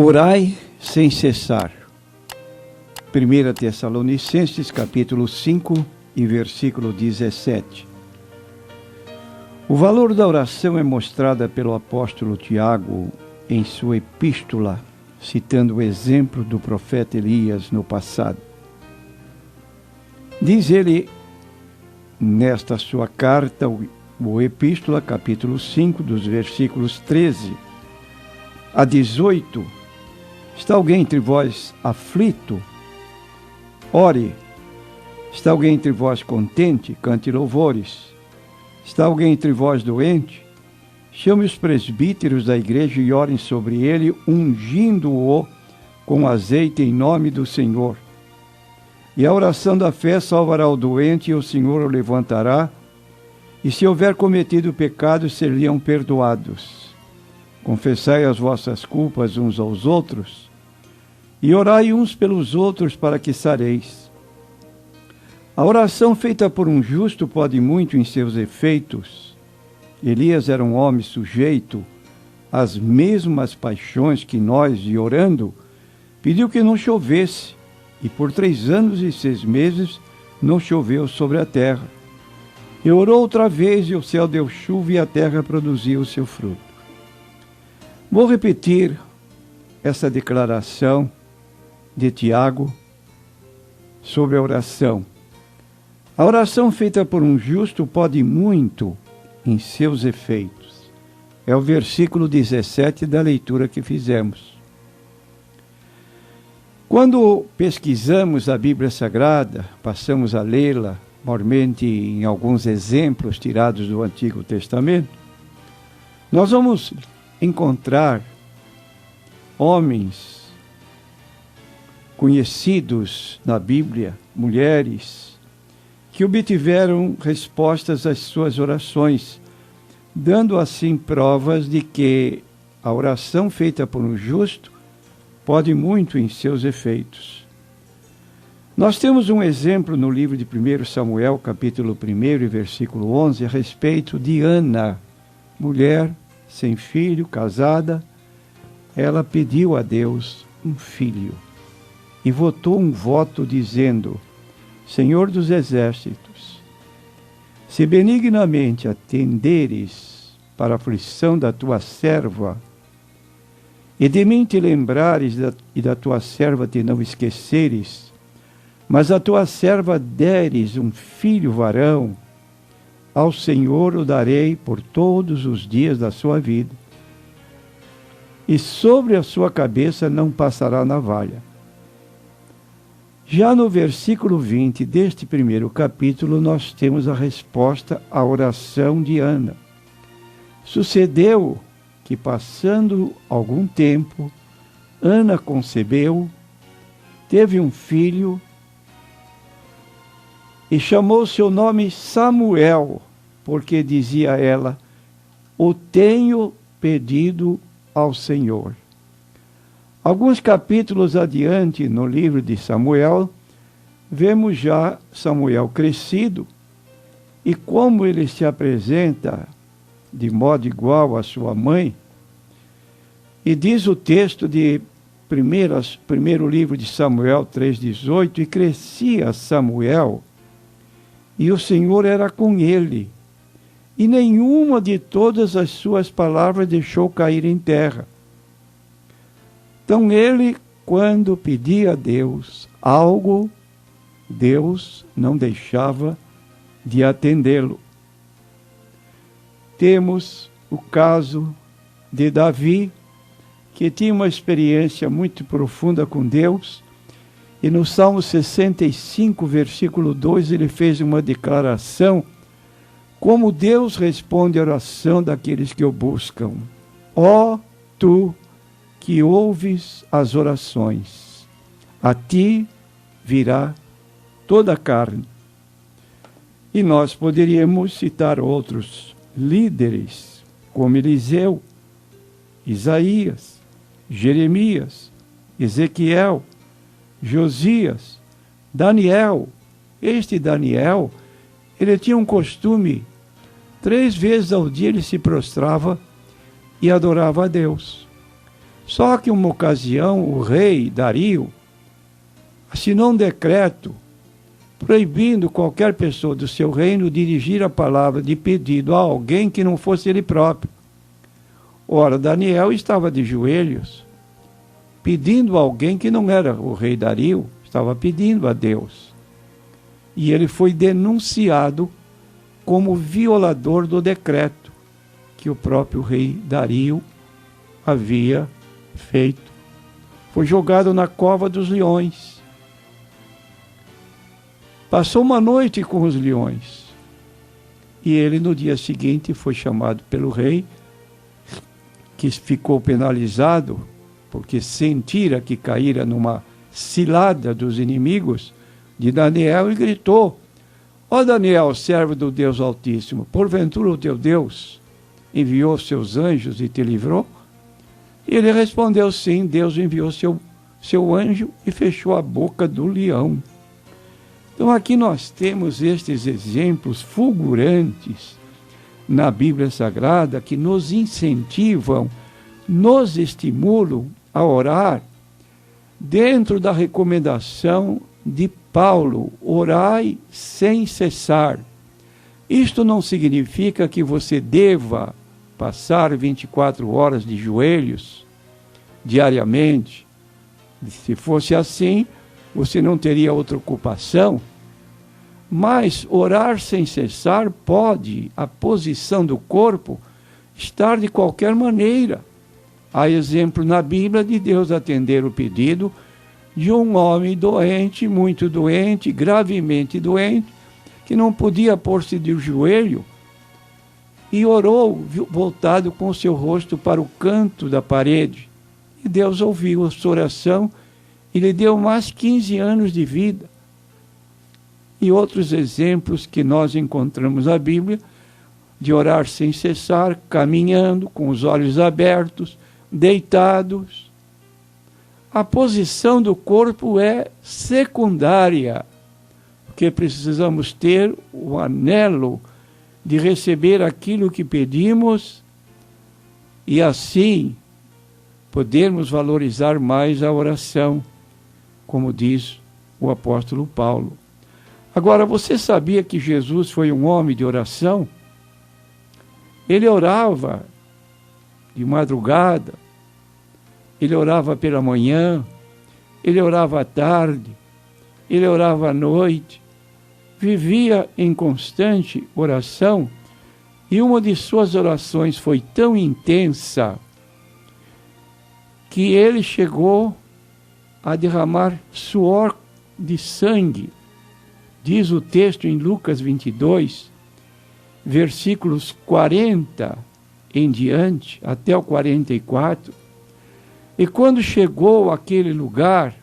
Orai sem cessar. 1 Tessalonicenses, capítulo 5 e versículo 17. O valor da oração é mostrada pelo apóstolo Tiago em sua epístola, citando o exemplo do profeta Elias no passado. Diz ele, nesta sua carta, o epístola, capítulo 5, dos versículos 13 a 18, está alguém entre vós aflito? Ore. Está alguém entre vós contente? Cante louvores. Está alguém entre vós doente? Chame os presbíteros da igreja e orem sobre ele, ungindo-o com azeite em nome do Senhor. E a oração da fé salvará o doente, e o Senhor o levantará, e se houver cometido pecados, seriam perdoados. Confessai as vossas culpas uns aos outros, e orai uns pelos outros para que sareis. A oração feita por um justo pode muito em seus efeitos. Elias era um homem sujeito às mesmas paixões que nós, e orando, pediu que não chovesse, e por 3 anos e 6 meses não choveu sobre a terra. E orou outra vez, e o céu deu chuva, e a terra produziu o seu fruto. Vou repetir essa declaração de Tiago sobre a oração. A oração feita por um justo pode muito em seus efeitos. É o versículo 17 da leitura que fizemos. Quando pesquisamos a Bíblia Sagrada, passamos a lê-la, maiormente em alguns exemplos tirados do Antigo Testamento, nós vamos encontrar homens conhecidos na Bíblia, mulheres, que obtiveram respostas às suas orações, dando assim provas de que a oração feita por um justo pode muito em seus efeitos. Nós temos um exemplo no livro de 1 Samuel, capítulo 1 e versículo 11, a respeito de Ana, mulher sem filho, casada. Ela pediu a Deus um filho e votou um voto dizendo: Senhor dos exércitos, se benignamente atenderes para a aflição da tua serva, e de mim te lembrares e da tua serva te não esqueceres, mas a tua serva deres um filho varão, ao Senhor o darei por todos os dias da sua vida, e sobre a sua cabeça não passará navalha. Já no versículo 20 deste primeiro capítulo, nós temos a resposta à oração de Ana. Sucedeu que, passando algum tempo, Ana concebeu, teve um filho, e chamou seu nome Samuel, porque dizia ela: o tenho pedido ao Senhor. Alguns capítulos adiante, no livro de Samuel, vemos já Samuel crescido, e como ele se apresenta de modo igual à sua mãe. E diz o texto de primeiro livro de Samuel 3,18, e crescia Samuel, e o Senhor era com ele, e nenhuma de todas as suas palavras deixou cair em terra. Então ele, quando pedia a Deus algo, Deus não deixava de atendê-lo. Temos o caso de Davi, que tinha uma experiência muito profunda com Deus, e no Salmo 65, versículo 2, ele fez uma declaração, como Deus responde a oração daqueles que o buscam. Ó tu que ouves as orações, a ti virá toda a carne. E nós poderíamos citar outros líderes, como Eliseu, Isaías, Jeremias, Ezequiel, Josias, Daniel. Este Daniel, ele tinha um costume, 3 vezes ao dia ele se prostrava e adorava a Deus. Só que uma ocasião o rei Dario assinou um decreto proibindo qualquer pessoa do seu reino dirigir a palavra de pedido a alguém que não fosse ele próprio. Ora, Daniel estava de joelhos, pedindo a alguém que não era o rei Dario, estava pedindo a Deus. E ele foi denunciado como violador do decreto que o próprio rei Dario havia feito. Foi jogado na cova dos leões. Passou uma noite com os leões. E ele, no dia seguinte, foi chamado pelo rei, que ficou penalizado, porque sentira que caíra numa cilada dos inimigos de Daniel, e gritou: ó Daniel, servo do Deus Altíssimo, porventura o teu Deus enviou seus anjos e te livrou? E ele respondeu: sim, Deus enviou seu anjo e fechou a boca do leão. Então aqui nós temos estes exemplos fulgurantes na Bíblia Sagrada que nos incentivam, nos estimulam a orar dentro da recomendação de Paulo: orai sem cessar. Isto não significa que você deva passar 24 horas de joelhos diariamente. Se fosse assim, você não teria outra ocupação. Mas orar sem cessar pode, a posição do corpo, estar de qualquer maneira. Há exemplo na Bíblia de Deus atender o pedido de um homem doente, muito doente, gravemente doente, que não podia pôr-se de joelho, e orou voltado com o seu rosto para o canto da parede. E Deus ouviu a sua oração e lhe deu mais 15 anos de vida. E outros exemplos que nós encontramos na Bíblia, de orar sem cessar, caminhando, com os olhos abertos, deitados. A posição do corpo é secundária, porque precisamos ter o anelo de receber aquilo que pedimos e assim podermos valorizar mais a oração, como diz o apóstolo Paulo. Agora, você sabia que Jesus foi um homem de oração? Ele orava de madrugada, ele orava pela manhã, ele orava à tarde, ele orava à noite, vivia em constante oração, e uma de suas orações foi tão intensa que ele chegou a derramar suor de sangue. Diz o texto em Lucas 22, versículos 40 em diante, até o 44. E quando chegou àquele lugar,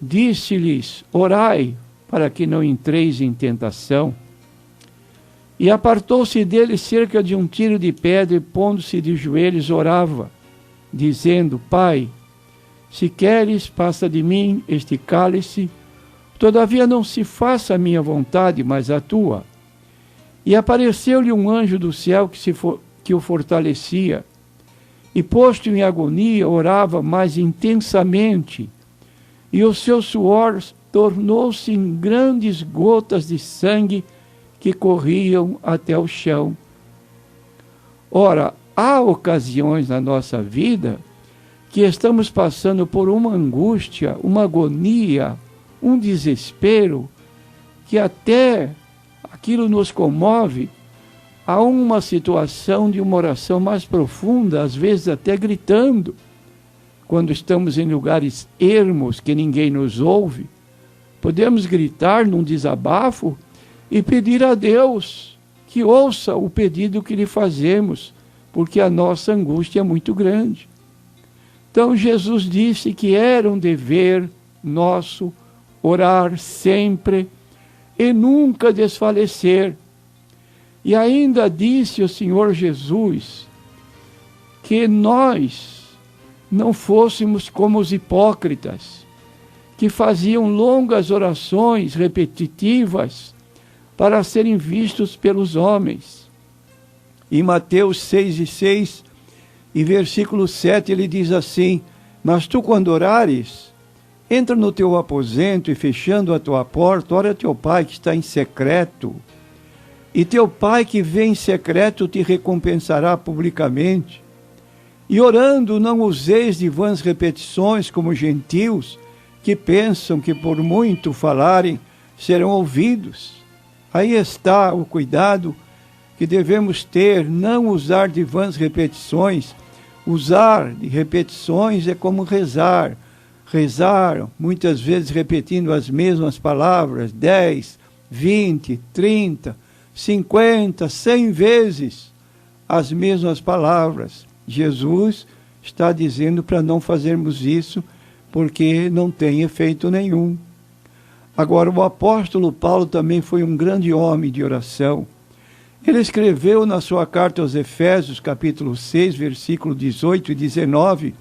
disse-lhes: orai, para que não entreis em tentação. E apartou-se dele cerca de um tiro de pedra, e pondo-se de joelhos, orava, dizendo: Pai, se queres, passa de mim este cálice, todavia não se faça a minha vontade, mas a tua. E apareceu-lhe um anjo do céu que o fortalecia, e posto em agonia, orava mais intensamente, e o seu suor tornou-se em grandes gotas de sangue que corriam até o chão. Ora, há ocasiões na nossa vida que estamos passando por uma angústia, uma agonia, um desespero, que até aquilo nos comove a uma situação de uma oração mais profunda, às vezes até gritando. Quando estamos em lugares ermos que ninguém nos ouve, podemos gritar num desabafo e pedir a Deus que ouça o pedido que lhe fazemos, porque a nossa angústia é muito grande. Então Jesus disse que era um dever nosso orar sempre e nunca desfalecer. E ainda disse o Senhor Jesus que nós não fôssemos como os hipócritas, que faziam longas orações repetitivas para serem vistos pelos homens. Em Mateus 6:6, E versículo 7 ele diz assim: mas tu, quando orares, entra no teu aposento e, fechando a tua porta, ora a teu pai que está em secreto. E teu pai que vem em secreto te recompensará publicamente. E orando, não useis de vãs repetições como gentios, que pensam que por muito falarem serão ouvidos. Aí está o cuidado que devemos ter, não usar de vãs repetições. Usar de repetições é como rezar. Rezar, muitas vezes repetindo as mesmas palavras, 10, 20, 30, 50, 100 vezes as mesmas palavras. Jesus está dizendo para não fazermos isso, porque não tem efeito nenhum. Agora, o apóstolo Paulo também foi um grande homem de oração. Ele escreveu na sua carta aos Efésios, capítulo 6, versículo 18 e 19,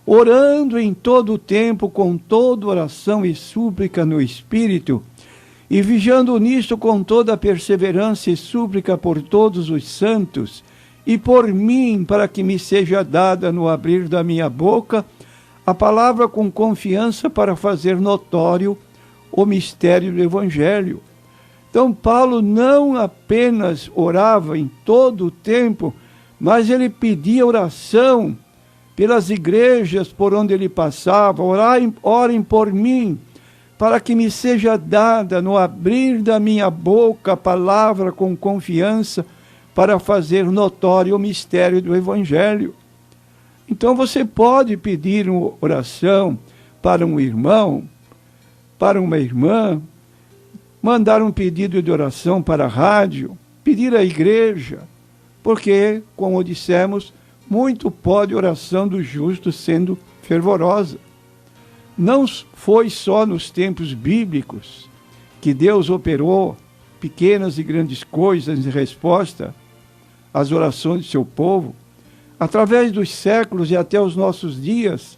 orando em todo o tempo, com toda oração e súplica no Espírito, e vigiando nisto com toda a perseverança e súplica por todos os santos, e por mim, para que me seja dada no abrir da minha boca a palavra com confiança para fazer notório o mistério do Evangelho. Então, Paulo não apenas orava em todo o tempo, mas ele pedia oração pelas igrejas por onde ele passava. Orem por mim, para que me seja dada no abrir da minha boca a palavra com confiança para fazer notório o mistério do Evangelho. Então você pode pedir uma oração para um irmão, para uma irmã, mandar um pedido de oração para a rádio, pedir à igreja, porque, como dissemos, muito pode a oração do justo sendo fervorosa. Não foi só nos tempos bíblicos que Deus operou pequenas e grandes coisas em resposta às orações de seu povo. Através dos séculos e até os nossos dias,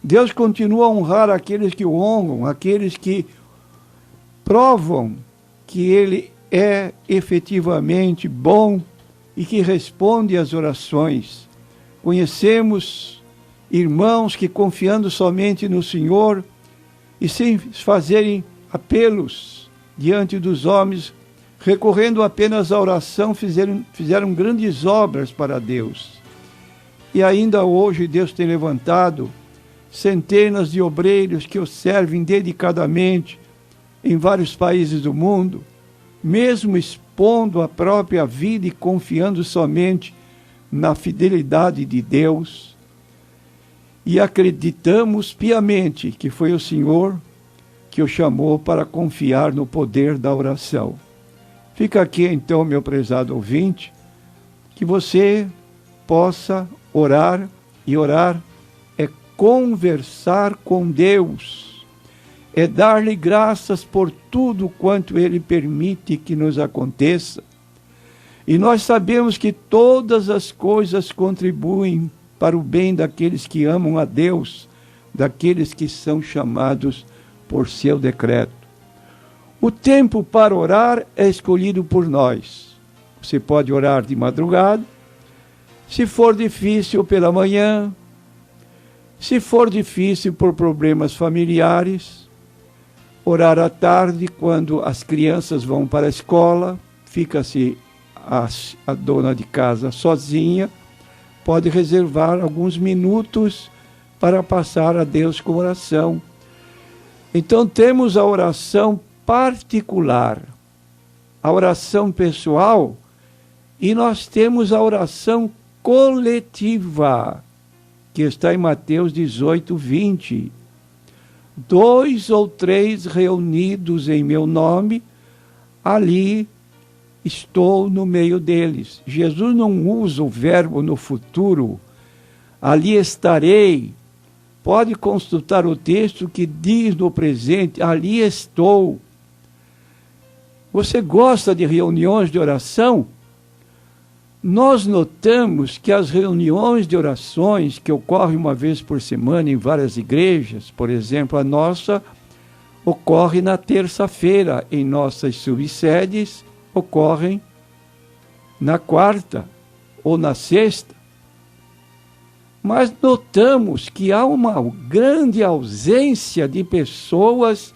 Deus continua a honrar aqueles que o honram, aqueles que provam que Ele é efetivamente bom e que responde às orações. Conhecemos irmãos que, confiando somente no Senhor e sem fazerem apelos diante dos homens, recorrendo apenas à oração, fizeram grandes obras para Deus. E ainda hoje Deus tem levantado centenas de obreiros que o servem dedicadamente em vários países do mundo, mesmo expondo a própria vida e confiando somente na fidelidade de Deus. E acreditamos piamente que foi o Senhor que o chamou para confiar no poder da oração. Fica aqui então, meu prezado ouvinte, que você possa orar, e orar é conversar com Deus, é dar-lhe graças por tudo quanto Ele permite que nos aconteça. E nós sabemos que todas as coisas contribuem para o bem daqueles que amam a Deus, daqueles que são chamados por seu decreto. O tempo para orar é escolhido por nós. Você pode orar de madrugada, se for difícil pela manhã, se for difícil por problemas familiares, orar à tarde quando as crianças vão para a escola, fica-se a dona de casa sozinha, pode reservar alguns minutos para passar a Deus com oração. Então temos a oração particular, a oração pessoal, e nós temos a oração coletiva, que está em Mateus 18, 20. 2 ou 3 reunidos em meu nome, ali estou no meio deles. Jesus não usa o verbo no futuro, ali estarei. Pode consultar o texto que diz no presente, ali estou. Você gosta de reuniões de oração? Nós notamos que as reuniões de orações que ocorrem uma vez por semana em várias igrejas, por exemplo, a nossa ocorre na terça-feira, em nossas subsedes ocorrem na quarta ou na sexta. Mas notamos que há uma grande ausência de pessoas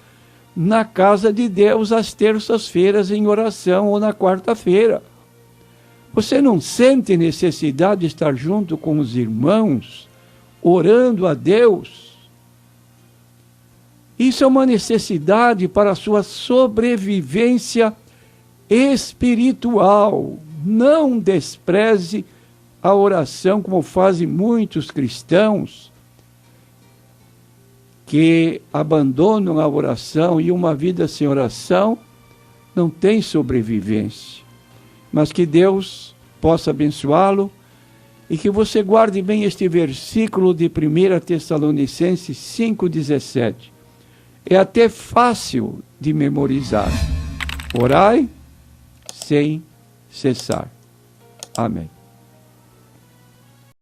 na casa de Deus às terças-feiras em oração ou na quarta-feira. Você não sente necessidade de estar junto com os irmãos, orando a Deus? Isso é uma necessidade para a sua sobrevivência espiritual. Não despreze a oração, como fazem muitos cristãos que abandonam a oração, e uma vida sem oração não tem sobrevivência. Mas que Deus possa abençoá-lo e que você guarde bem este versículo de 1 Tessalonicenses 5,17. É até fácil de memorizar. Orai sem cessar. Amém.